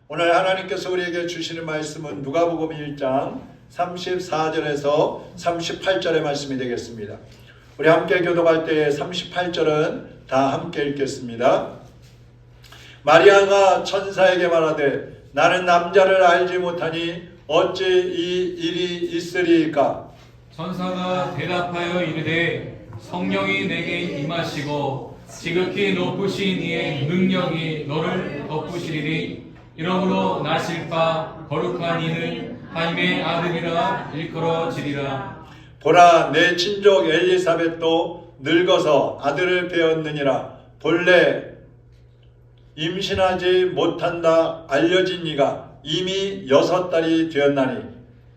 오늘 하나님께서 우리에게 주시는 말씀은 누가복음 1장 34절에서 38절의 말씀이 되겠습니다. 우리 함께 교독할 때에 38절은 다 함께 읽겠습니다. 마리아가 천사에게 말하되 나는 남자를 알지 못하니 어찌 이 일이 있으리이까? 천사가 대답하여 이르되 성령이 내게 임하시고 지극히 높으신 이의 능력이 너를 덮으시리니 이러므로 나실 바 거룩한 이는 하나님의 아들이라 일컬어지리라. 보라, 내 친족 엘리사벳도 늙어서 아들을 배었느니라. 본래 임신하지 못한다 알려진 이가 이미 6달이 되었나니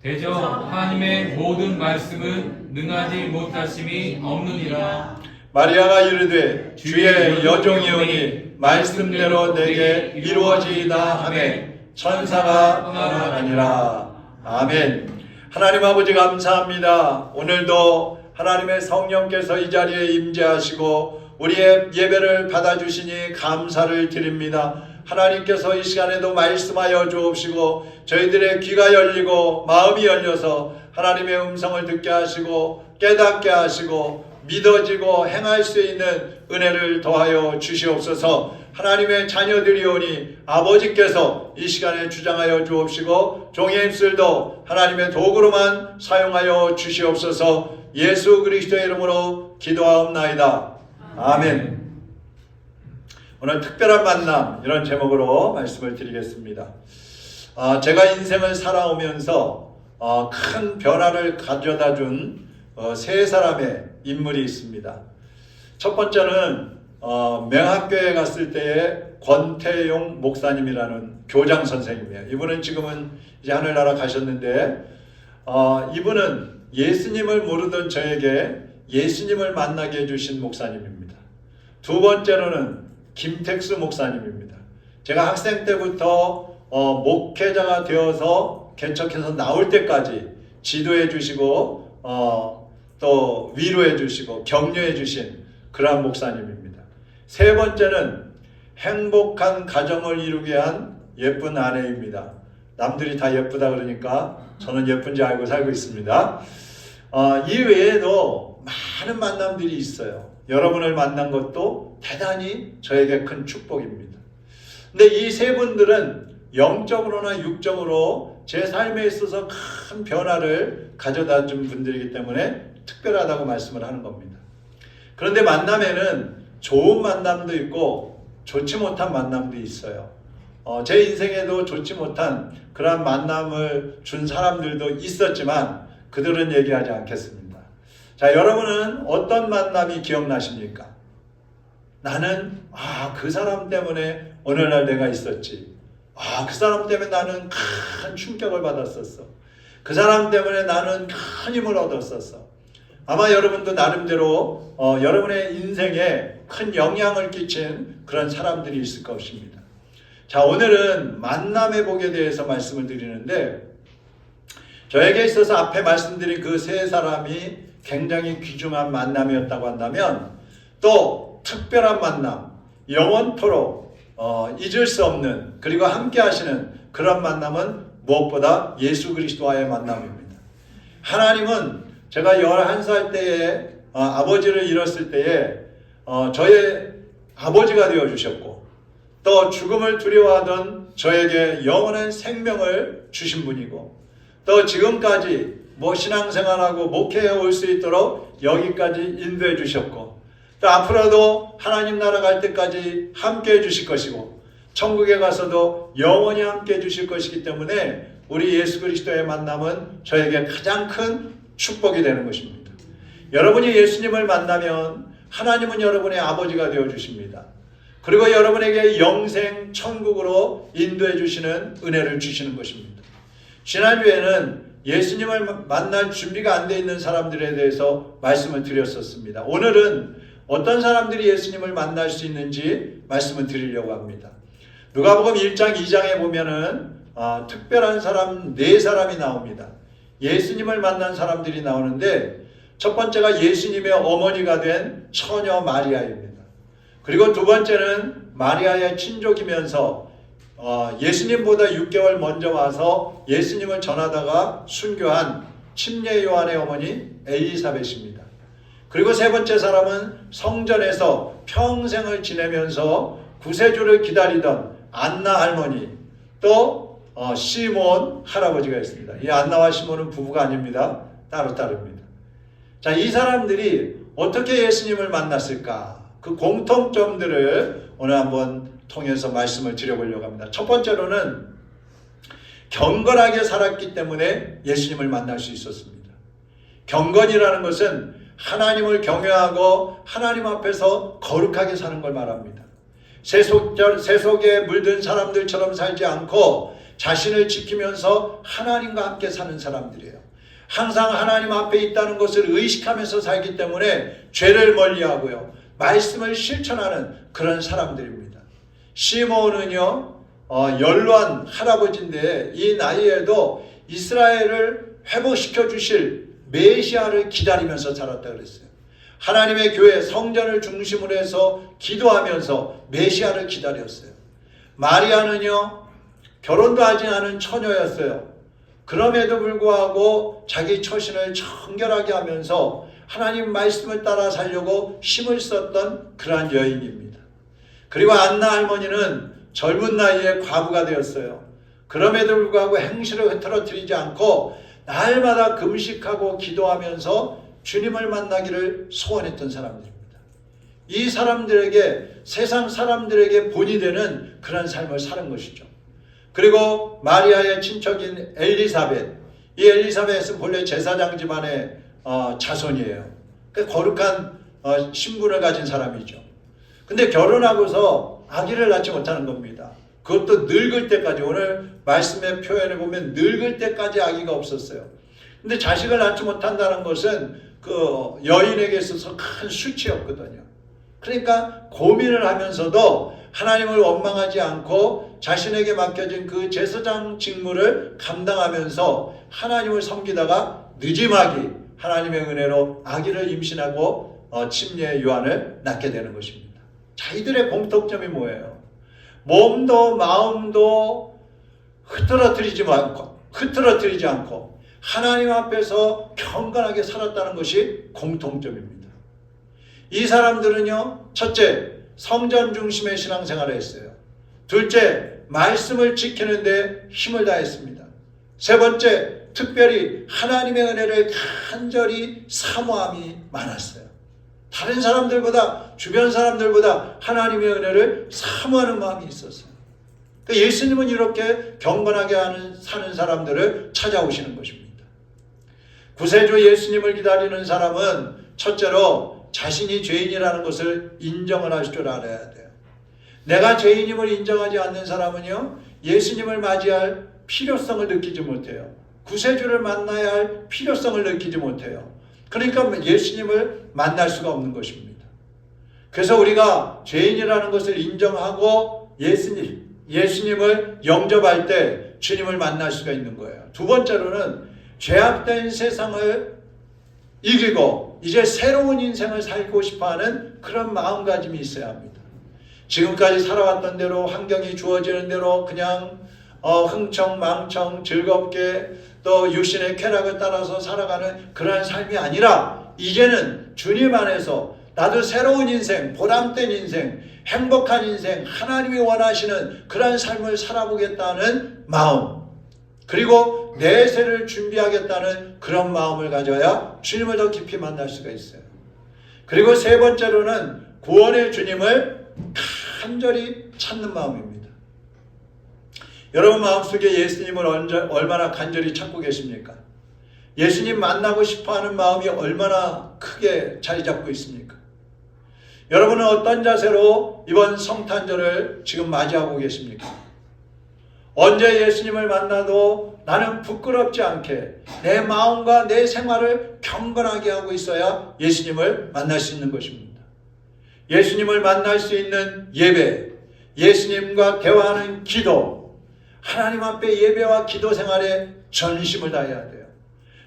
대저 하나님의 모든 말씀은 능하지 못하심이 없느니라. 마리아가 이르되 주의 여종이오니 말씀대로 내게 이루어지이다 하매 천사가 떠나가니라. 아멘. 하나님 아버지 감사합니다. 오늘도 하나님의 성령께서 이 자리에 임재하시고 우리의 예배를 받아주시니 감사를 드립니다. 하나님께서 이 시간에도 말씀하여 주옵시고 저희들의 귀가 열리고 마음이 열려서 하나님의 음성을 듣게 하시고 깨닫게 하시고 믿어지고 행할 수 있는 은혜를 더하여 주시옵소서. 하나님의 자녀들이오니 아버지께서 이 시간에 주장하여 주옵시고 종의 입술도 하나님의 도구로만 사용하여 주시옵소서. 예수 그리스도의 이름으로 기도하옵나이다. 아멘. 오늘 특별한 만남 이런 제목으로 말씀을 드리겠습니다. 제가 인생을 살아오면서 큰 변화를 가져다 준 세 사람의 인물이 있습니다. 첫 번째는 명학교에 갔을 때의 권태용 목사님이라는 교장 선생님이에요. 이분은 지금은 이제 하늘나라 가셨는데 이분은 예수님을 모르던 저에게 예수님을 만나게 해주신 목사님입니다. 두 번째로는 김택수 목사님입니다. 제가 학생 때부터 목회자가 되어서 개척해서 나올 때까지 지도해 주시고 또 위로해 주시고 격려해 주신 그러한 목사님입니다. 세 번째는 행복한 가정을 이루게 한 예쁜 아내입니다. 남들이 다 예쁘다 그러니까 저는 예쁜지 알고 살고 있습니다. 이 외에도 많은 만남들이 있어요. 여러분을 만난 것도 대단히 저에게 큰 축복입니다. 근데 이 세 분들은 영적으로나 육적으로 제 삶에 있어서 큰 변화를 가져다 준 분들이기 때문에 특별하다고 말씀을 하는 겁니다. 그런데 만남에는 좋은 만남도 있고 좋지 못한 만남도 있어요. 제 인생에도 좋지 못한 그런 만남을 준 사람들도 있었지만 그들은 얘기하지 않겠습니다. 자, 여러분은 어떤 만남이 기억나십니까? 나는 그 사람 때문에 어느 날 내가 있었지. 그 사람 때문에 나는 큰 충격을 받았었어. 그 사람 때문에 나는 큰 힘을 얻었었어. 아마 여러분도 나름대로 여러분의 인생에 큰 영향을 끼친 그런 사람들이 있을 것입니다. 자, 오늘은 만남의 복에 대해서 말씀을 드리는데 저에게 있어서 앞에 말씀드린 그 세 사람이 굉장히 귀중한 만남이었다고 한다면 또 특별한 만남, 영원토록 잊을 수 없는 그리고 함께 하시는 그런 만남은 무엇보다 예수 그리스도와의 만남입니다. 하나님은 제가 11살 때에 아버지를 잃었을 때에 저의 아버지가 되어주셨고 또 죽음을 두려워하던 저에게 영원한 생명을 주신 분이고 또 지금까지 신앙생활하고 목회해 올 수 있도록 여기까지 인도해 주셨고 또 앞으로도 하나님 나라 갈 때까지 함께 해 주실 것이고 천국에 가서도 영원히 함께 해 주실 것이기 때문에 우리 예수 그리스도의 만남은 저에게 가장 큰 축복이 되는 것입니다. 여러분이 예수님을 만나면 하나님은 여러분의 아버지가 되어 주십니다. 그리고 여러분에게 영생 천국으로 인도해 주시는 은혜를 주시는 것입니다. 지난주에는 예수님을 만날 준비가 안 돼 있는 사람들에 대해서 말씀을 드렸었습니다. 오늘은 어떤 사람들이 예수님을 만날 수 있는지 말씀을 드리려고 합니다. 누가복음 1장 2장에 보면은 특별한 사람 4사람이 나옵니다. 예수님을 만난 사람들이 나오는데 첫 번째가 예수님의 어머니가 된 처녀 마리아입니다. 그리고 두 번째는 마리아의 친족이면서 예수님보다 6개월 먼저 와서 예수님을 전하다가 순교한 침례 요한의 어머니 엘리사벳입니다. 그리고 세 번째 사람은 성전에서 평생을 지내면서 구세주를 기다리던 안나 할머니, 또 시몬 할아버지가 있습니다. 이 안나와 시몬은 부부가 아닙니다. 따로따로입니다. 자, 이 사람들이 어떻게 예수님을 만났을까? 그 공통점들을 오늘 한번 통해서 말씀을 드려보려고 합니다. 첫 번째로는 경건하게 살았기 때문에 예수님을 만날 수 있었습니다. 경건이라는 것은 하나님을 경외하고 하나님 앞에서 거룩하게 사는 걸 말합니다. 세속에 물든 사람들처럼 살지 않고 자신을 지키면서 하나님과 함께 사는 사람들이에요. 항상 하나님 앞에 있다는 것을 의식하면서 살기 때문에 죄를 멀리하고요, 말씀을 실천하는 그런 사람들입니다. 시몬은요, 연로한 할아버지인데 이 나이에도 이스라엘을 회복시켜 주실 메시아를 기다리면서 살았다 그랬어요. 하나님의 교회 성전을 중심으로 해서 기도하면서 메시아를 기다렸어요. 마리아는요, 결혼도 하지 않은 처녀였어요. 그럼에도 불구하고 자기 처신을 청결하게 하면서 하나님 말씀을 따라 살려고 힘을 썼던 그러한 여인입니다. 그리고 안나 할머니는 젊은 나이에 과부가 되었어요. 그럼에도 불구하고 행실을 흐트러뜨리지 않고 날마다 금식하고 기도하면서 주님을 만나기를 소원했던 사람들입니다. 이 사람들에게, 세상 사람들에게 본이 되는 그런 삶을 사는 것이죠. 그리고 마리아의 친척인 엘리사벳, 이 엘리사벳은 본래 제사장 집안의 자손이에요. 거룩한 신분을 가진 사람이죠. 근데 결혼하고서 아기를 낳지 못하는 겁니다. 그것도 늙을 때까지, 오늘 말씀의 표현을 보면 늙을 때까지 아기가 없었어요. 근데 자식을 낳지 못한다는 것은 그 여인에게 있어서 큰 수치였거든요. 그러니까 고민을 하면서도 하나님을 원망하지 않고 자신에게 맡겨진 그 제사장 직무를 감당하면서 하나님을 섬기다가 느지막이 하나님의 은혜로 아기를 임신하고 침례 요한을 낳게 되는 것입니다. 자, 이들의 공통점이 뭐예요? 몸도 마음도 흐트러뜨리지 않고 하나님 앞에서 경건하게 살았다는 것이 공통점입니다. 이 사람들은요, 첫째, 성전 중심의 신앙생활을 했어요. 둘째, 말씀을 지키는데 힘을 다했습니다. 세 번째, 특별히 하나님의 은혜를 간절히 사모함이 많았어요. 다른 사람들보다, 주변 사람들보다 하나님의 은혜를 사모하는 마음이 있었어요. 예수님은 이렇게 경건하게 사는 사람들을 찾아오시는 것입니다. 구세주 예수님을 기다리는 사람은 첫째로 자신이 죄인이라는 것을 인정을 할 줄 알아야 돼요. 내가 죄인임을 인정하지 않는 사람은요, 예수님을 맞이할 필요성을 느끼지 못해요. 구세주를 만나야 할 필요성을 느끼지 못해요. 그러니까 예수님을 만날 수가 없는 것입니다. 그래서 우리가 죄인이라는 것을 인정하고 예수님을 영접할 때 주님을 만날 수가 있는 거예요. 두 번째로는 죄악된 세상을 이기고 이제 새로운 인생을 살고 싶어하는 그런 마음가짐이 있어야 합니다. 지금까지 살아왔던 대로, 환경이 주어지는 대로 그냥 흥청망청 즐겁게 또 육신의 쾌락을 따라서 살아가는 그러한 삶이 아니라 이제는 주님 안에서 나도 새로운 인생, 보람된 인생, 행복한 인생, 하나님이 원하시는 그러한 삶을 살아보겠다는 마음, 그리고 내세를 준비하겠다는 그런 마음을 가져야 주님을 더 깊이 만날 수가 있어요. 그리고 세 번째로는 구원의 주님을 간절히 찾는 마음입니다. 여러분 마음속에 예수님을 얼마나 간절히 찾고 계십니까? 예수님 만나고 싶어하는 마음이 얼마나 크게 자리 잡고 있습니까? 여러분은 어떤 자세로 이번 성탄절을 지금 맞이하고 계십니까? 언제 예수님을 만나도 나는 부끄럽지 않게 내 마음과 내 생활을 경건하게 하고 있어야 예수님을 만날 수 있는 것입니다. 예수님을 만날 수 있는 예배, 예수님과 대화하는 기도, 하나님 앞에 예배와 기도 생활에 전심을 다해야 돼요.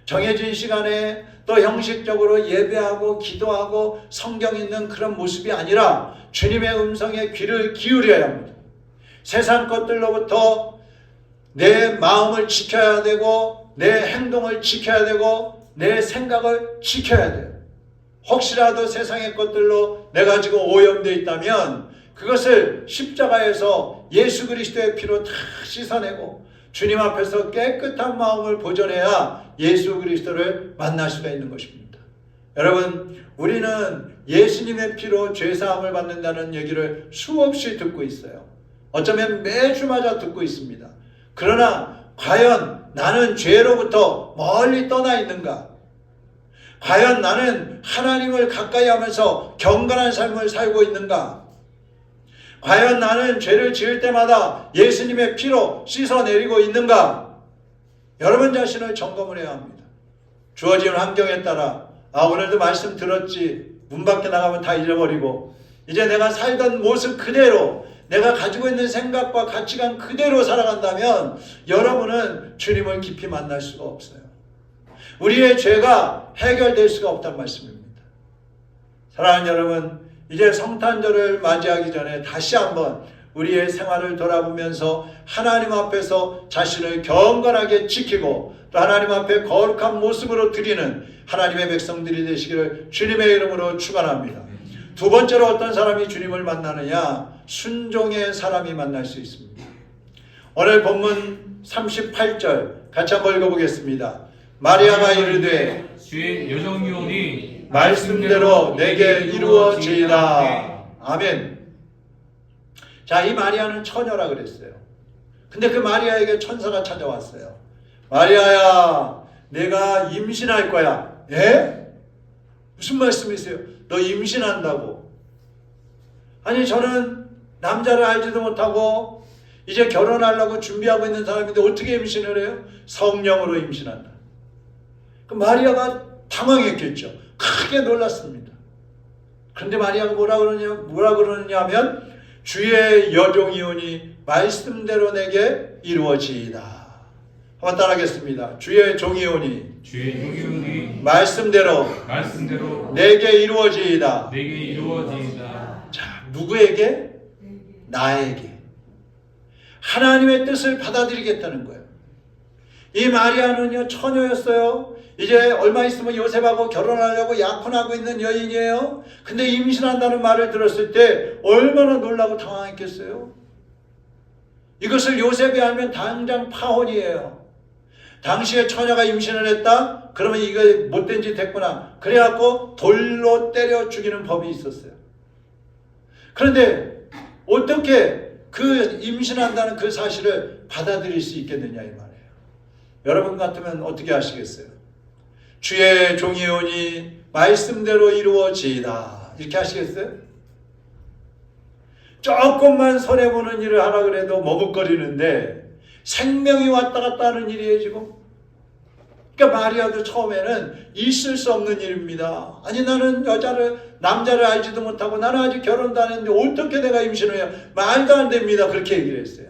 정해진 시간에 또 형식적으로 예배하고 기도하고 성경 읽는 그런 모습이 아니라 주님의 음성에 귀를 기울여야 합니다. 세상 것들로부터 내 마음을 지켜야 되고 내 행동을 지켜야 되고 내 생각을 지켜야 돼요. 혹시라도 세상의 것들로 내가 지금 오염되어 있다면 그것을 십자가에서 예수 그리스도의 피로 다 씻어내고 주님 앞에서 깨끗한 마음을 보존해야 예수 그리스도를 만날 수가 있는 것입니다. 여러분, 우리는 예수님의 피로 죄사함을 받는다는 얘기를 수없이 듣고 있어요. 어쩌면 매주마다 듣고 있습니다. 그러나 과연 나는 죄로부터 멀리 떠나 있는가? 과연 나는 하나님을 가까이 하면서 경건한 삶을 살고 있는가? 과연 나는 죄를 지을 때마다 예수님의 피로 씻어내리고 있는가? 여러분 자신을 점검을 해야 합니다. 주어진 환경에 따라 오늘도 말씀 들었지, 문 밖에 나가면 다 잊어버리고 이제 내가 살던 모습 그대로 내가 가지고 있는 생각과 가치관 그대로 살아간다면 여러분은 주님을 깊이 만날 수가 없어요. 우리의 죄가 해결될 수가 없다는 말씀입니다. 사랑하는 여러분, 이제 성탄절을 맞이하기 전에 다시 한번 우리의 생활을 돌아보면서 하나님 앞에서 자신을 경건하게 지키고 또 하나님 앞에 거룩한 모습으로 드리는 하나님의 백성들이 되시기를 주님의 이름으로 축원합니다. 두 번째로 어떤 사람이 주님을 만나느냐? 순종의 사람이 만날 수 있습니다. 오늘 본문 38절 같이 한번 읽어보겠습니다. 마리아가 이르되 주의 여정유언이 말씀대로 내게 이루어지이다. 아멘. 자, 이 마리아는 처녀라 그랬어요. 근데 그 마리아에게 천사가 찾아왔어요. 마리아야, 내가 임신할 거야. 예? 무슨 말씀이세요? 너 임신한다고? 아니, 저는 남자를 알지도 못하고 이제 결혼하려고 준비하고 있는 사람인데 어떻게 임신을 해요? 성령으로 임신한다. 그 마리아가 당황했겠죠. 크게 놀랐습니다. 그런데 마리아가 뭐라 그러느냐 하면 주의 여종이오니 말씀대로 내게 이루어지이다. 한번 따라하겠습니다. 주의 종이오니 말씀대로 내게 이루어지이다. 자, 누구에게? 나에게. 하나님의 뜻을 받아들이겠다는 거예요. 이 마리아는요, 처녀였어요. 이제 얼마 있으면 요셉하고 결혼하려고 약혼하고 있는 여인이에요. 근데 임신한다는 말을 들었을 때 얼마나 놀라고 당황했겠어요. 이것을 요셉이 알면 당장 파혼이에요. 당시에 처녀가 임신을 했다? 그러면 이거 못된 짓 했구나. 그래갖고 돌로 때려 죽이는 법이 있었어요. 그런데 어떻게 그 임신한다는 그 사실을 받아들일 수 있겠느냐 이 말이에요. 여러분 같으면 어떻게 하시겠어요? 주의 종이오니 말씀대로 이루어지이다. 이렇게 하시겠어요? 조금만 손해보는 일을 하라 그래도 머뭇거리는데 생명이 왔다 갔다 하는 일이에요 지금. 그러니까 마리아도 처음에는 있을 수 없는 일입니다. 아니, 나는 남자를 알지도 못하고 나는 아직 결혼도 안 했는데 어떻게 내가 임신을 해요? 말도 안 됩니다. 그렇게 얘기를 했어요.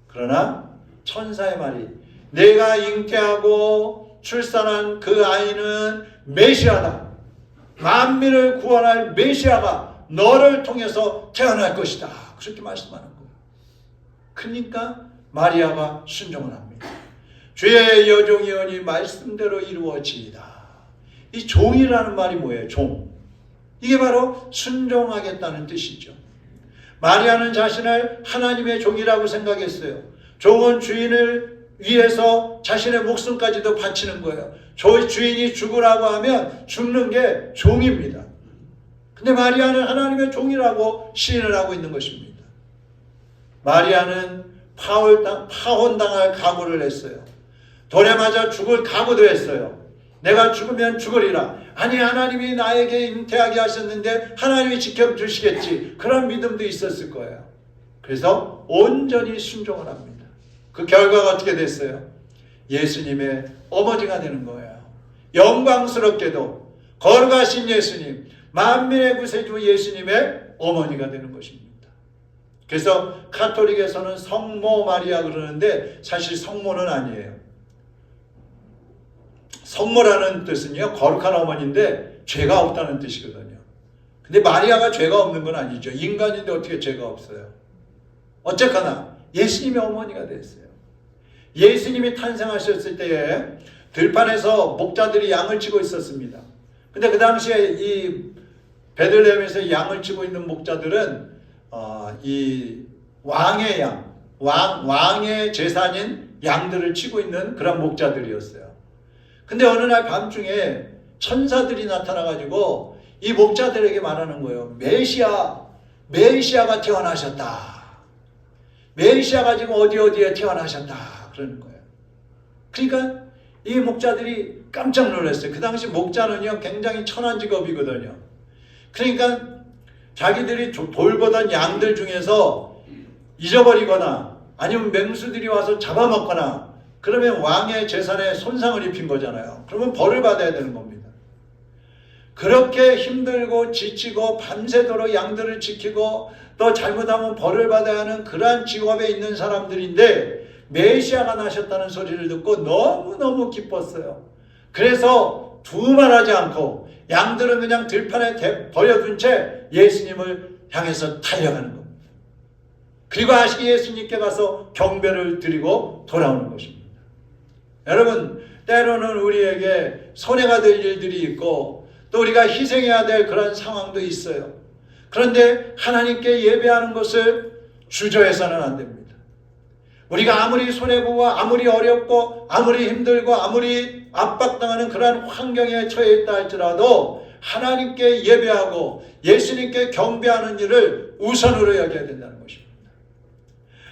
그러나 천사의 말이 내가 잉태하고 출산한 그 아이는 메시아다. 만민을 구원할 메시아가 너를 통해서 태어날 것이다. 그렇게 말씀하는 거예요. 그러니까 마리아가 순종을 합니다. 주의 여종이오니 말씀대로 이루어지이다. 이 종이라는 말이 뭐예요? 종. 이게 바로 순종하겠다는 뜻이죠. 마리아는 자신을 하나님의 종이라고 생각했어요. 종은 주인을 위해서 자신의 목숨까지도 바치는 거예요. 주인이 죽으라고 하면 죽는 게 종입니다. 근데 마리아는 하나님의 종이라고 시인을 하고 있는 것입니다. 마리아는 파혼당할 각오를 했어요. 돌에 맞아 죽을 각오도 했어요. 내가 죽으면 죽으리라. 아니, 하나님이 나에게 잉태하게 하셨는데 하나님이 지켜주시겠지. 그런 믿음도 있었을 거예요. 그래서 온전히 순종을 합니다. 그 결과가 어떻게 됐어요? 예수님의 어머니가 되는 거예요. 영광스럽게도 거룩하신 예수님, 만민의 구세주 예수님의 어머니가 되는 것입니다. 그래서 가톨릭에서는 성모 마리아 그러는데 사실 성모는 아니에요. 성모라는 뜻은요, 거룩한 어머니인데 죄가 없다는 뜻이거든요. 근데 마리아가 죄가 없는 건 아니죠. 인간인데 어떻게 죄가 없어요? 어쨌거나 예수님의 어머니가 됐어요. 예수님이 탄생하셨을 때에 들판에서 목자들이 양을 치고 있었습니다. 근데 그 당시에 이 베들레헴에서 양을 치고 있는 목자들은 이 왕의 양, 왕의 재산인 양들을 치고 있는 그런 목자들이었어요. 근데 어느 날 밤중에 천사들이 나타나가지고 이 목자들에게 말하는 거예요. 메시아가 태어나셨다. 메시아가 지금 어디에 태어나셨다. 그러는 거예요. 그러니까 이 목자들이 깜짝 놀랐어요. 그 당시 목자는요, 굉장히 천한 직업이거든요. 그러니까 자기들이 돌보던 양들 중에서 잊어버리거나 아니면 맹수들이 와서 잡아먹거나 그러면 왕의 재산에 손상을 입힌 거잖아요. 그러면 벌을 받아야 되는 겁니다. 그렇게 힘들고 지치고 밤새도록 양들을 지키고 또 잘못하면 벌을 받아야 하는 그러한 직업에 있는 사람들인데 메시아가 나셨다는 소리를 듣고 너무너무 기뻤어요. 그래서 두말하지 않고 양들은 그냥 들판에 버려둔 채 예수님을 향해서 달려가는 겁니다. 그리고 다시 예수님께 가서 경배를 드리고 돌아오는 것입니다. 여러분, 때로는 우리에게 손해가 될 일들이 있고 또 우리가 희생해야 될 그런 상황도 있어요. 그런데 하나님께 예배하는 것을 주저해서는 안 됩니다. 우리가 아무리 손해보고 아무리 어렵고 아무리 힘들고 아무리 압박당하는 그러한 환경에 처해 있다 할지라도 하나님께 예배하고 예수님께 경배하는 일을 우선으로 여겨야 된다는 것입니다.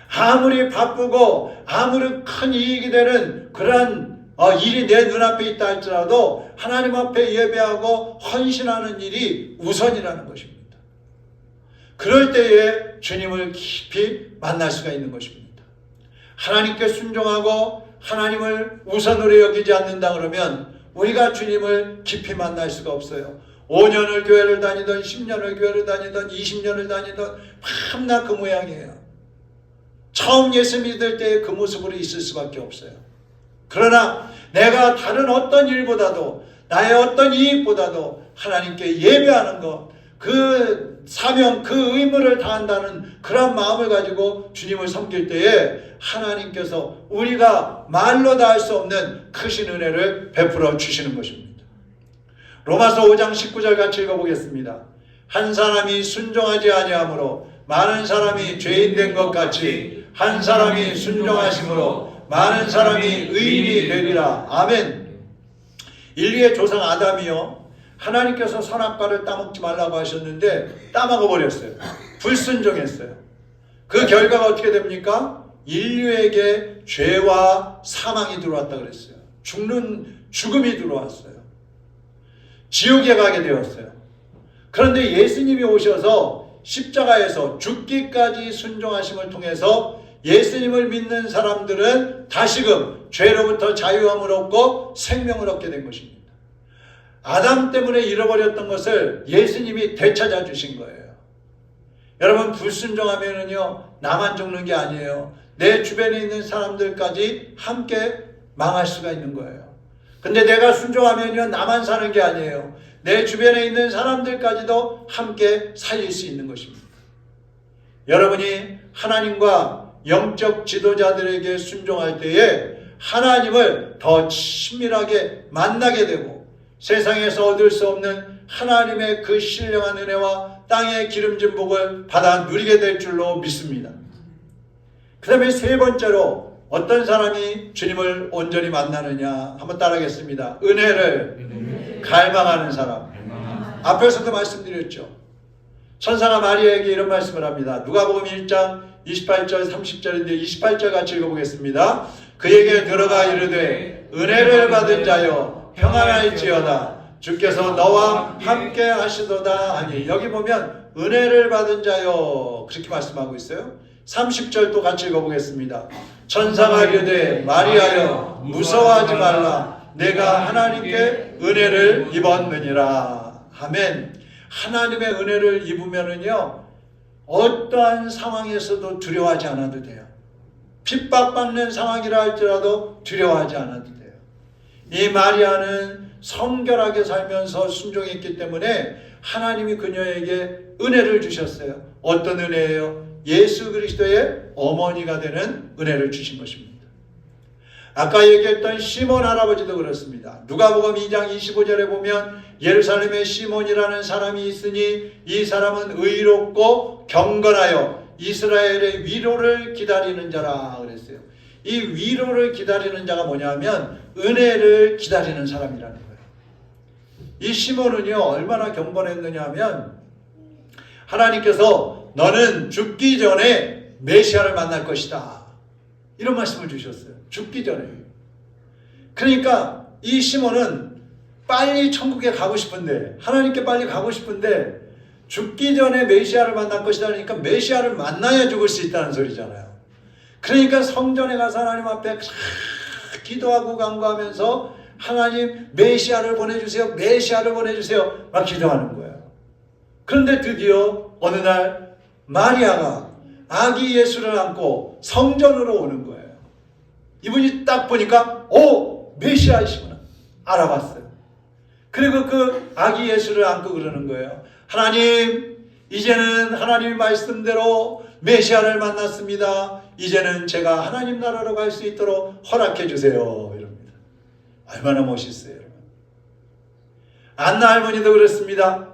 아무리 바쁘고 아무리 큰 이익이 되는 그러한 일이 내 눈앞에 있다 할지라도 하나님 앞에 예배하고 헌신하는 일이 우선이라는 것입니다. 그럴 때에 주님을 깊이 만날 수가 있는 것입니다. 하나님께 순종하고 하나님을 우선으로 여기지 않는다 그러면 우리가 주님을 깊이 만날 수가 없어요. 5년을 교회를 다니던 10년을 교회를 다니던 20년을 다니던 밤낮 그 모양이에요. 처음 예수 믿을 때의 그 모습으로 있을 수밖에 없어요. 그러나 내가 다른 어떤 일보다도 나의 어떤 이익보다도 하나님께 예배하는 것, 그 사명, 그 의무를 다한다는 그런 마음을 가지고 주님을 섬길 때에 하나님께서 우리가 말로 다 할 수 없는 크신 은혜를 베풀어 주시는 것입니다. 로마서 5장 19절 같이 읽어보겠습니다. 한 사람이 순종하지 아니하므로 많은 사람이 죄인 된 것 같이 한 사람이 순종하심으로 많은 사람이 의인이 되리라. 아멘. 인류의 조상 아담이요, 하나님께서 선악과를 따먹지 말라고 하셨는데 따먹어 버렸어요. 불순종했어요. 그 결과가 어떻게 됩니까? 인류에게 죄와 사망이 들어왔다 그랬어요. 죽음이 들어왔어요. 지옥에 가게 되었어요. 그런데 예수님이 오셔서 십자가에서 죽기까지 순종하심을 통해서 예수님을 믿는 사람들은 다시금 죄로부터 자유함을 얻고 생명을 얻게 된 것입니다. 아담 때문에 잃어버렸던 것을 예수님이 되찾아 주신 거예요. 여러분, 불순종하면은요, 나만 죽는 게 아니에요. 내 주변에 있는 사람들까지 함께 망할 수가 있는 거예요. 근데 내가 순종하면요, 나만 사는 게 아니에요. 내 주변에 있는 사람들까지도 함께 살릴 수 있는 것입니다. 여러분이 하나님과 영적 지도자들에게 순종할 때에 하나님을 더 친밀하게 만나게 되고 세상에서 얻을 수 없는 하나님의 그 신령한 은혜와 땅의 기름진 복을 받아 누리게 될 줄로 믿습니다. 그 다음에 세 번째로 어떤 사람이 주님을 온전히 만나느냐 한번 따라하겠습니다. 은혜를 갈망하는 사람. 앞에서도 말씀드렸죠. 천사가 마리아에게 이런 말씀을 합니다. 누가복음 1장 28절 30절인데 28절 같이 읽어보겠습니다. 그에게 들어가 이르되 은혜를 받은 자여 평안할지어다 주께서 너와 함께 하시도다 하니, 여기 보면 은혜를 받은 자여 그렇게 말씀하고 있어요. 30절도 같이 읽어보겠습니다. 천사가 이르되 마리아여 무서워하지 말라 내가 하나님께 은혜를 입었느니라. 아멘. 하나님의 은혜를 입으면은요, 어떠한 상황에서도 두려워하지 않아도 돼요. 핍박받는 상황이라 할지라도 두려워하지 않아도 돼요. 이 마리아는 성결하게 살면서 순종했기 때문에 하나님이 그녀에게 은혜를 주셨어요. 어떤 은혜예요? 예수 그리스도의 어머니가 되는 은혜를 주신 것입니다. 아까 얘기했던 시몬 할아버지도 그렇습니다. 누가복음 2장 25절에 보면 예루살렘에 시몬이라는 사람이 있으니 이 사람은 의롭고 경건하여 이스라엘의 위로를 기다리는 자라 그랬어요. 이 위로를 기다리는 자가 뭐냐면 은혜를 기다리는 사람이라는 거예요. 이 시몬은요 얼마나 경건했느냐 하면 하나님께서 너는 죽기 전에 메시아를 만날 것이다 이런 말씀을 주셨어요. 죽기 전에. 그러니까 이 시몬은 빨리 천국에 가고 싶은데 하나님께 빨리 가고 싶은데 죽기 전에 메시아를 만날 것이다 그러니까 메시아를 만나야 죽을 수 있다는 소리잖아요. 그러니까 성전에 가서 하나님 앞에 기도하고 간구하면서 하나님 메시아를 보내주세요. 메시아를 보내주세요. 막 기도하는 거예요. 그런데 드디어 어느 날 마리아가 아기 예수를 안고 성전으로 오는 거예요. 이분이 딱 보니까 메시아이시구나 알아봤어요. 그리고 그 아기 예수를 안고 그러는 거예요. 하나님 이제는 하나님 말씀대로 메시아를 만났습니다. 이제는 제가 하나님 나라로 갈 수 있도록 허락해 주세요. 이럽니다. 얼마나 멋있어요. 여러분. 안나 할머니도 그렇습니다.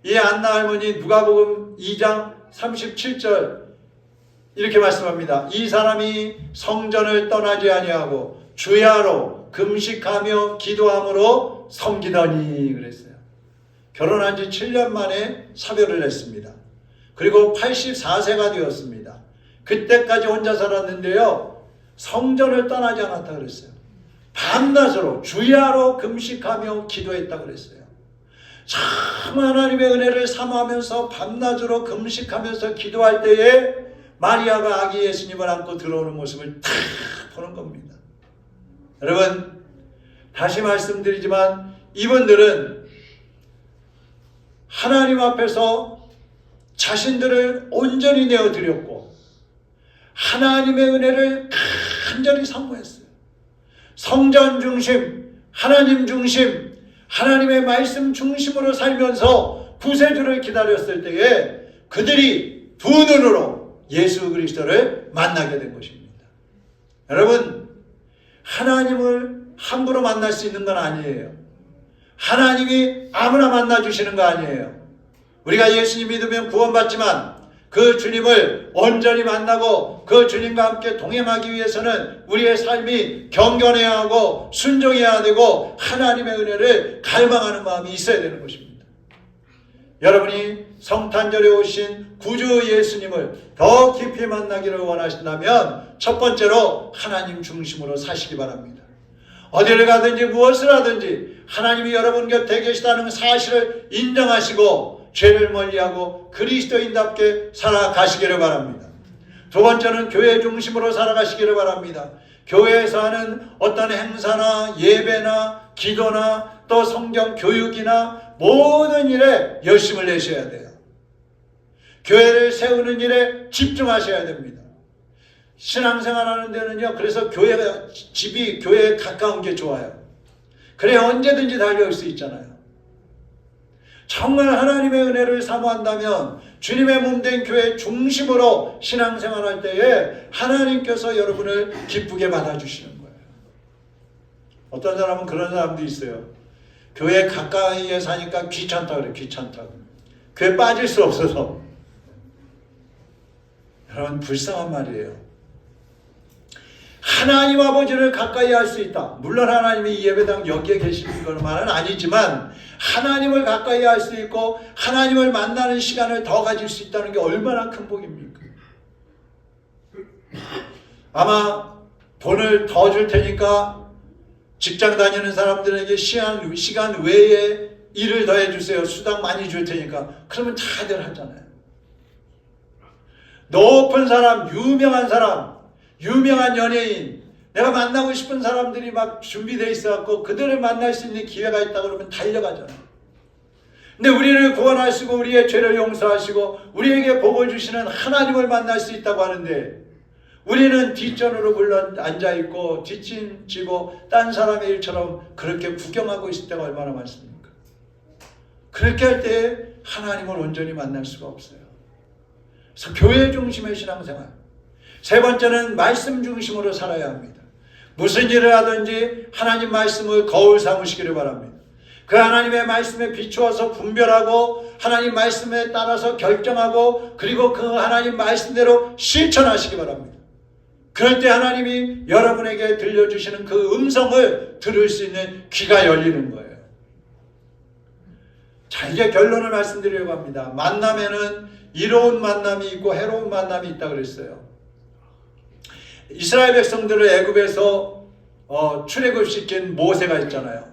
이 안나 할머니 누가복음 2장 37절 이렇게 말씀합니다. 이 사람이 성전을 떠나지 아니하고 주야로 금식하며 기도함으로 섬기더니 그랬어요. 결혼한 지 7년 만에 사별을 했습니다. 그리고 84세가 되었습니다. 그때까지 혼자 살았는데요. 성전을 떠나지 않았다 그랬어요. 밤낮으로 주야로 금식하며 기도했다 그랬어요. 참 하나님의 은혜를 사모하면서 밤낮으로 금식하면서 기도할 때에 마리아가 아기 예수님을 안고 들어오는 모습을 탁 보는 겁니다. 여러분 다시 말씀드리지만 이분들은 하나님 앞에서 자신들을 온전히 내어드렸고 하나님의 은혜를 간절히 사모했어요. 성전 중심, 하나님 중심, 하나님의 말씀 중심으로 살면서 구세주를 기다렸을 때에 그들이 두 눈으로 예수 그리스도를 만나게 된 것입니다. 여러분 하나님을 함부로 만날 수 있는 건 아니에요. 하나님이 아무나 만나주시는 거 아니에요. 우리가 예수님 믿으면 구원받지만 그 주님을 온전히 만나고 그 주님과 함께 동행하기 위해서는 우리의 삶이 경건해야 하고 순종해야 되고 하나님의 은혜를 갈망하는 마음이 있어야 되는 것입니다. 여러분이 성탄절에 오신 구주 예수님을 더 깊이 만나기를 원하신다면 첫 번째로 하나님 중심으로 사시기 바랍니다. 어디를 가든지 무엇을 하든지 하나님이 여러분 곁에 계시다는 사실을 인정하시고 죄를 멀리하고 그리스도인답게 살아가시기를 바랍니다. 두 번째는 교회 중심으로 살아가시기를 바랍니다. 교회에서 하는 어떤 행사나 예배나 기도나 또 성경 교육이나 모든 일에 열심을 내셔야 돼요. 교회를 세우는 일에 집중하셔야 됩니다. 신앙생활하는 데는요, 그래서 집이 교회에 가까운 게 좋아요. 그래야 언제든지 달려올 수 있잖아요. 정말 하나님의 은혜를 사모한다면 주님의 몸된 교회 중심으로 신앙생활할 때에 하나님께서 여러분을 기쁘게 받아주시는 거예요. 어떤 사람은 그런 사람도 있어요. 교회 가까이에 사니까 귀찮다 그래. 귀찮다고. 교회 빠질 수 없어서. 여러분 불쌍한 말이에요. 하나님 아버지를 가까이 할 수 있다. 물론 하나님이 이 예배당 여기에 계시는 것만은 아니지만 하나님을 가까이 할 수 있고 하나님을 만나는 시간을 더 가질 수 있다는 게 얼마나 큰 복입니까? 아마 돈을 더 줄 테니까 직장 다니는 사람들에게 시간 외에 일을 더 해주세요. 수당 많이 줄 테니까. 그러면 다들 하잖아요. 높은 사람, 유명한 사람, 유명한 연예인, 내가 만나고 싶은 사람들이 막 준비되어 있어갖고 그들을 만날 수 있는 기회가 있다 그러면 달려가잖아요. 근데 우리를 구원하시고 우리의 죄를 용서하시고 우리에게 복을 주시는 하나님을 만날 수 있다고 하는데 우리는 뒷전으로 물론 앉아있고 뒷짐지고 딴 사람의 일처럼 그렇게 구경하고 있을 때가 얼마나 많습니까? 그렇게 할 때 하나님을 온전히 만날 수가 없어요. 그래서 교회 중심의 신앙생활. 세 번째는 말씀 중심으로 살아야 합니다. 무슨 일을 하든지 하나님 말씀을 거울 삼으시기를 바랍니다. 그 하나님의 말씀에 비추어서 분별하고 하나님 말씀에 따라서 결정하고 그리고 그 하나님 말씀대로 실천하시기 바랍니다. 그럴 때 하나님이 여러분에게 들려주시는 그 음성을 들을 수 있는 귀가 열리는 거예요. 자, 이제 결론을 말씀드리려고 합니다. 만남에는 이로운 만남이 있고 해로운 만남이 있다고 그랬어요. 이스라엘 백성들을 애굽에서 출애굽시킨 모세가 있잖아요.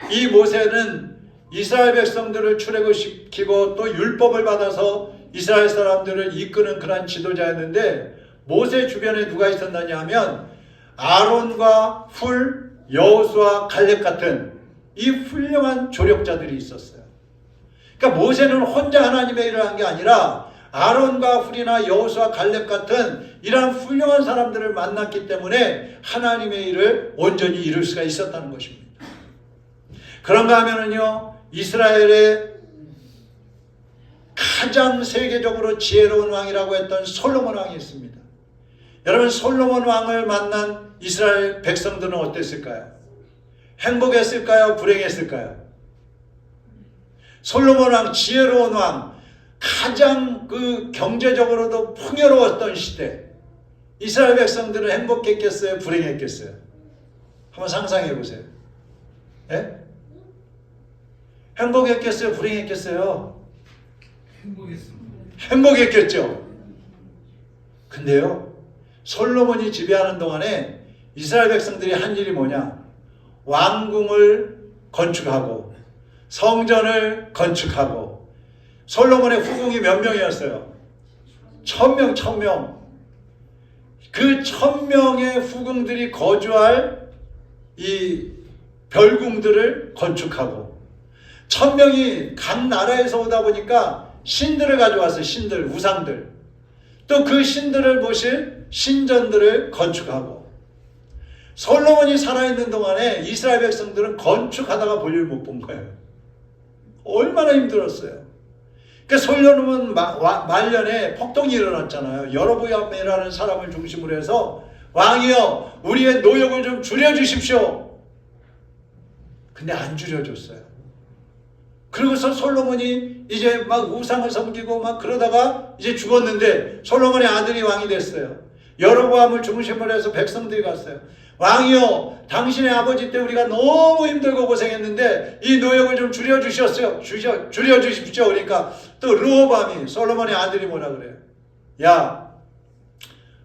이 모세는 이스라엘 백성들을 출애굽시키고 또 율법을 받아서 이스라엘 사람들을 이끄는 그런 지도자였는데 모세 주변에 누가 있었느냐 하면 아론과 훌, 여호수아, 갈렙 같은 이 훌륭한 조력자들이 있었어요. 그러니까 모세는 혼자 하나님의 일을 한 게 아니라 아론과 훌이나 여호수아, 갈렙 같은 이러한 훌륭한 사람들을 만났기 때문에 하나님의 일을 온전히 이룰 수가 있었다는 것입니다. 그런가 하면은요, 이스라엘의 가장 세계적으로 지혜로운 왕이라고 했던 솔로몬 왕이 있습니다. 여러분, 솔로몬 왕을 만난 이스라엘 백성들은 어땠을까요? 행복했을까요? 불행했을까요? 솔로몬 왕, 지혜로운 왕, 가장 그 경제적으로도 풍요로웠던 시대, 이스라엘 백성들은 행복했겠어요? 불행했겠어요? 한번 상상해 보세요. 예? 행복했겠어요? 불행했겠어요? 행복했겠죠. 근데요, 솔로몬이 지배하는 동안에 이스라엘 백성들이 한 일이 뭐냐? 왕궁을 건축하고 성전을 건축하고. 솔로몬의 후궁이 몇 명이었어요? 1000명. 그 1000명의 후궁들이 거주할 이 별궁들을 건축하고 1000명이 각 나라에서 오다 보니까 신들을 가져왔어요. 신들, 우상들. 또 그 신들을 모실 신전들을 건축하고. 솔로몬이 살아있는 동안에 이스라엘 백성들은 건축하다가 볼일 못 본 거예요. 얼마나 힘들었어요. 그러니까 솔로몬 말년에 폭동이 일어났잖아요. 여로보암이라는 사람을 중심으로 해서 왕이여, 우리의 노역을 좀 줄여주십시오. 근데 안 줄여줬어요. 그러고서 솔로몬이 이제 막 우상을 섬기고 막 그러다가 이제 죽었는데 솔로몬의 아들이 왕이 됐어요. 여로보암을 중심으로 해서 백성들이 갔어요. 왕이여, 당신의 아버지 때 우리가 너무 힘들고 고생했는데 이 노역을 좀 줄여주십시오. 그러니까 또 르호보암이, 솔로몬의 아들이 뭐라 그래요? 야,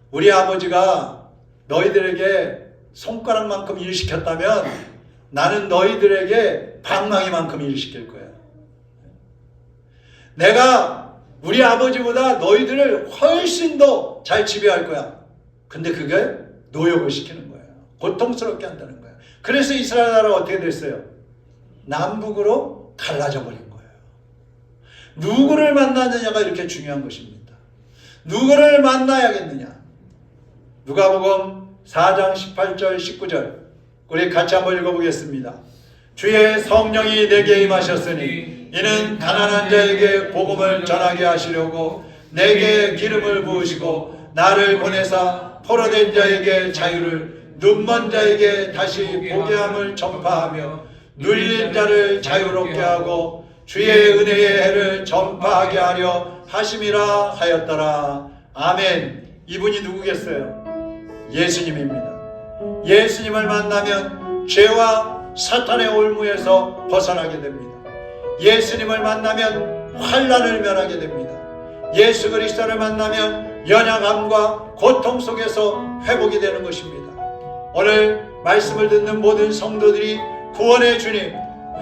우리 아버지가 너희들에게 손가락만큼 일 시켰다면 나는 너희들에게 방망이만큼 일 시킬 거야. 내가 우리 아버지보다 너희들을 훨씬 더 잘 지배할 거야. 근데 그게 노역을 시키는 거예요. 고통스럽게 한다는 거예요. 그래서 이스라엘 나라가 어떻게 됐어요? 남북으로 갈라져 버린 거예요. 누구를 만나느냐가 이렇게 중요한 것입니다. 누구를 만나야겠느냐? 누가복음 4장 18절 19절 우리 같이 한번 읽어보겠습니다. 주의 성령이 내게 임하셨으니 이는 가난한 자에게 복음을 전하게 하시려고 내게 기름을 부으시고 나를 보내사 포로된 자에게 자유를, 눈먼 자에게 다시 보게 함을 전파하며 눌린 자를 자유롭게 하고 주의 은혜의 해를 전파하게 하려 하심이라 하였더라. 아멘. 이분이 누구겠어요? 예수님입니다. 예수님을 만나면 죄와 사탄의 올무에서 벗어나게 됩니다. 예수님을 만나면 환난을 면하게 됩니다. 예수 그리스도를 만나면 연약함과 고통 속에서 회복이 되는 것입니다. 오늘 말씀을 듣는 모든 성도들이 구원의 주님,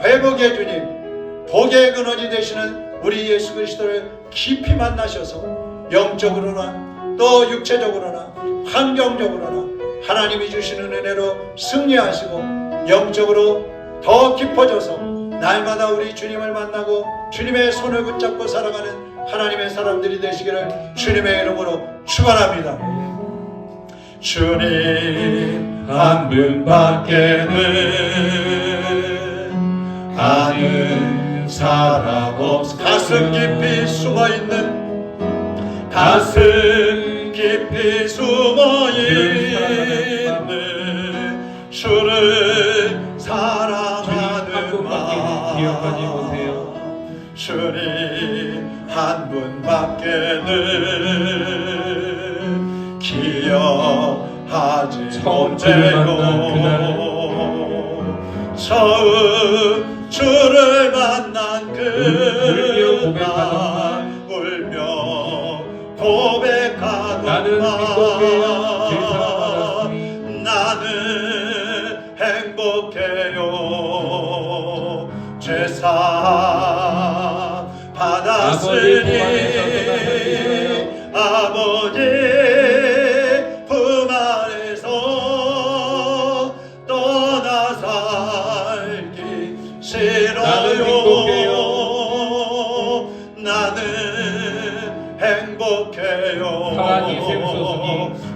회복의 주님, 복의 근원이 되시는 우리 예수 그리스도를 깊이 만나셔서 영적으로나 또 육체적으로나 환경적으로나 하나님이 주시는 은혜로 승리하시고 영적으로 더 깊어져서 날마다 우리 주님을 만나고 주님의 손을 붙잡고 살아가는 하나님의 사람들이 되시기를 주님의 이름으로 축원합니다. 주님 한 분밖에는 아는 사람 없어. 가슴 깊이 숨어있는 가슴 깊이 숨어있는 주를 사랑하는 마음 기억하지 못해요. 주님 한 분밖에는 기억하지 처음 주를 만난 못해요. 처음 주를 만난 그날 울며 고백하던 나는 행복해요. 나는 행복해요. 죄사 받았으니 아버지 품 안에서 떠나 살기 싫어요. 나는 행복해요.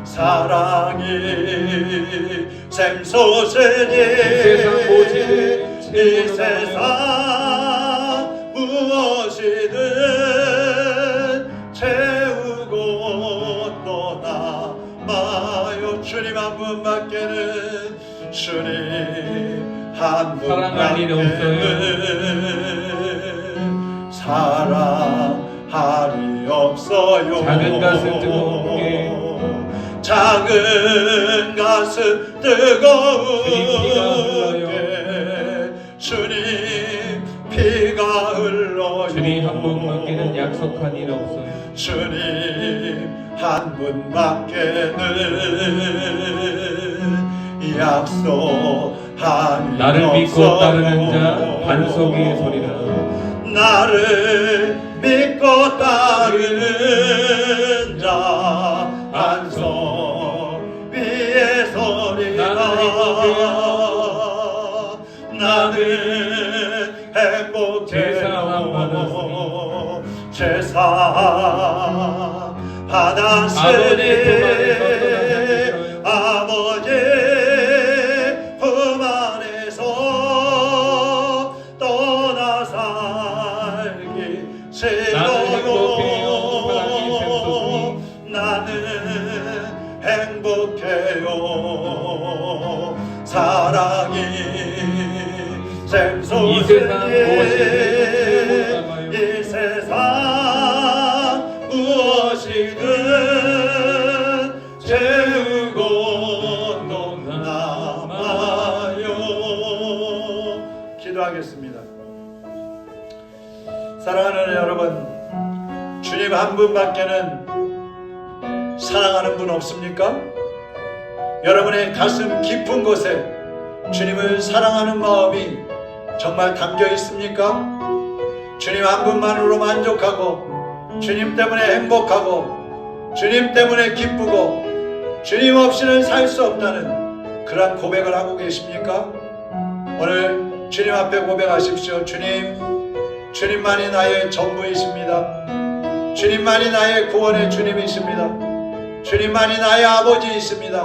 사랑이 샘솟으니 이 세상 무엇이든 채우고 떠나마요. 주님 한 분밖에는 주님 한 사랑할 일 분밖에는 사랑할 일 없어요. 작은 가슴 뜨겁게 작은 가슴 뜨거우게 주님 피가 흘러요. 주님 한 분밖에는 약속한 일 없어요. 주님 한 분밖에는 약속한 일 나를 믿고 없어요. 따르는 자 반석의 소리라. 나를 믿고 따르는 자 반석 위의 소리라. 나는 행복해요. 제사 받았으니 아버지 품 안에서 떠나 살기 싫어요. 나는 행복해요. 사랑이 샘솟으니 이 세상 무엇이든 채우고 또 남아요. 기도하겠습니다. 사랑하는 여러분, 주님 한 분밖에는 사랑하는 분 없습니까? 여러분의 가슴 깊은 곳에 주님을 사랑하는 마음이 정말 담겨 있습니까? 주님 한 분만으로 만족하고 주님 때문에 행복하고 주님 때문에 기쁘고 주님 없이는 살 수 없다는 그런 고백을 하고 계십니까? 오늘 주님 앞에 고백하십시오. 주님만이 나의 전부이십니다. 주님만이 나의 구원의 주님이십니다. 주님만이 나의 아버지이십니다.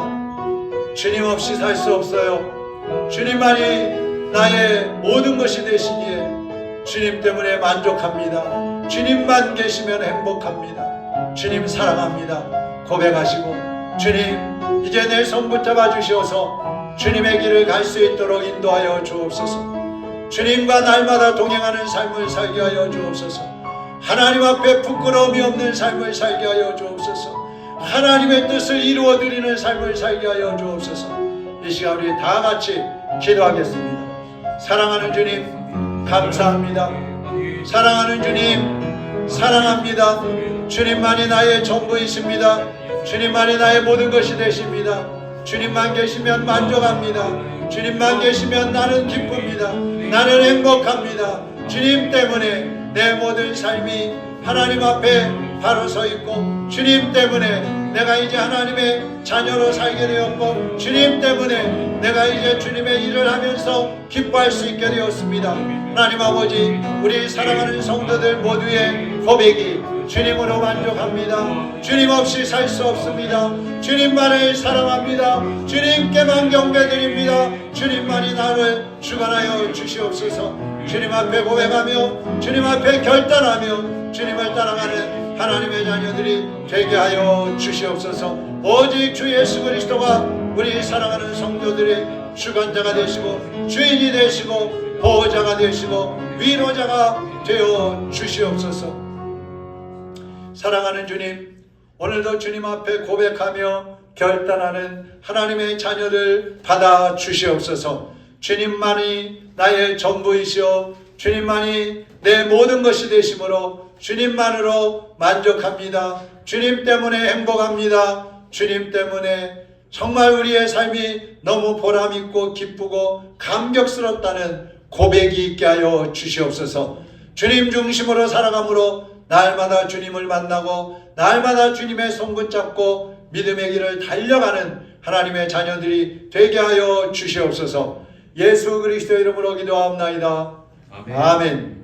주님 없이 살 수 없어요. 주님만이 나의 모든 것이 되시기에 주님 때문에 만족합니다. 주님만 계시면 행복합니다. 주님 사랑합니다. 고백하시고 주님 이제 내 손 붙잡아 주시어서 주님의 길을 갈 수 있도록 인도하여 주옵소서. 주님과 날마다 동행하는 삶을 살게 하여 주옵소서. 하나님 앞에 부끄러움이 없는 삶을 살게 하여 주옵소서. 하나님의 뜻을 이루어드리는 삶을 살게 하여 주옵소서. 이 시간 우리 다 같이 기도하겠습니다. 사랑하는 주님 감사합니다. 사랑하는 주님 사랑합니다. 주님만이 나의 전부이십니다. 주님만이 나의 모든 것이 되십니다. 주님만 계시면 만족합니다. 주님만 계시면 나는 기쁩니다. 나는 행복합니다. 주님 때문에 내 모든 삶이 하나님 앞에 바로 서 있고 주님 때문에 내가 이제 하나님의 자녀로 살게 되었고 주님 때문에 내가 이제 주님의 일을 하면서 기뻐할 수 있게 되었습니다. 하나님 아버지, 우리 사랑하는 성도들 모두의 고백이 주님으로 만족합니다. 주님 없이 살 수 없습니다. 주님만을 사랑합니다. 주님께만 경배드립니다. 주님만이 나를 주관하여 주시옵소서. 주님 앞에 고백하며 주님 앞에 결단하며 주님을 따라가는 하나님의 자녀들이 되게 하여 주시옵소서. 오직 주 예수 그리스도가 우리 사랑하는 성도들의 주관자가 되시고 주인이 되시고 보호자가 되시고 위로자가 되어 주시옵소서. 사랑하는 주님, 오늘도 주님 앞에 고백하며 결단하는 하나님의 자녀들 받아 주시옵소서. 주님만이 나의 전부이시오, 주님만이 내 모든 것이 되심으로 주님만으로 만족합니다. 주님 때문에 행복합니다. 주님 때문에 정말 우리의 삶이 너무 보람있고 기쁘고 감격스럽다는 고백이 있게 하여 주시옵소서. 주님 중심으로 살아감으로 날마다 주님을 만나고 날마다 주님의 손 붙잡고 믿음의 길을 달려가는 하나님의 자녀들이 되게 하여 주시옵소서. 예수 그리스도의 이름으로 기도하옵나이다. 아멘.